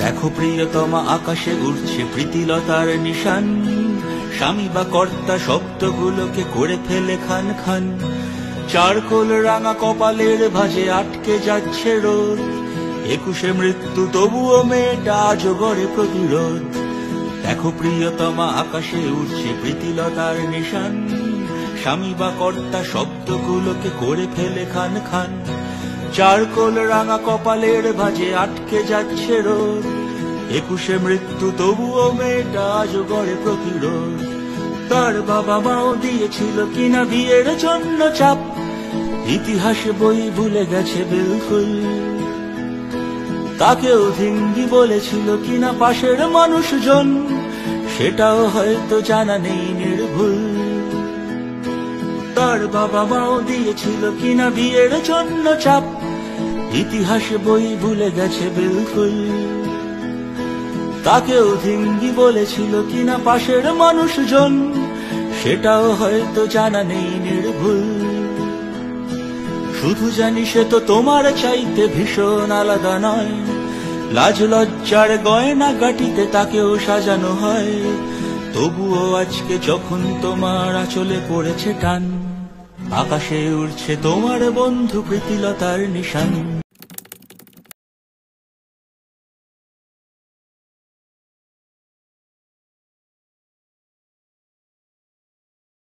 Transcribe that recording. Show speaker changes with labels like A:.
A: দেখো প্রিয়তমা আকাশে উড়ছে প্রীতিলতার নিশান, স্বামী বা কর্তা শব্দগুলোকে করে ফেলে খান খান। চারকোল রাঙা কপালের ভাঁজে আটকে যাচ্ছে রোদ, 21 মৃত্যু তবুও মেয়েটা আজও গড়ে প্রতিরোধ। দেখো প্রিয়তমা আকাশে উড়ছে প্রীতিলতার নিশান, স্বামী বা কর্তা শব্দগুলোকে করে ফেলে খান খান। চারকোল রাঙা কপালের ভাঁজে আটকে যাচ্ছে রোদ, 21 মৃত্যু তবুও মেয়েটা আজও গড়ে প্রতিরোধ। তার বাবা মাও দিয়েছিল কিনা বিয়ের জন্য চাপ, ইতিহাস বই ভুলে গেছে বিলকুল। তাকেও ধিঙ্গি বলেছিল কিনা পাশের মানুষজন, সেটাও হয়তো জানা নেই নির্ভুল। তার বাবা মাও দিয়েছিল কিনা বিয়ের জন্য চাপ, ইতিহাস বই ভুলে গেছে বিলকুল। তাকেও ধিঙ্গি বলেছিল কিনা পাশের মানুষজন, সেটাও হয়তো জানা নেই নির্ভুল। শুধু জানি সে তো তোমার চাইতে ভীষণ আলাদা নয়, লাজ লজ্জার গয়না গাটিতে তাকেও সাজানো হয়। তবুও আজকে যখন তোমার আঁচলে পড়েছে টান, আকাশে উড়ছে তোমার বন্ধু প্রীতিলতার নিশান।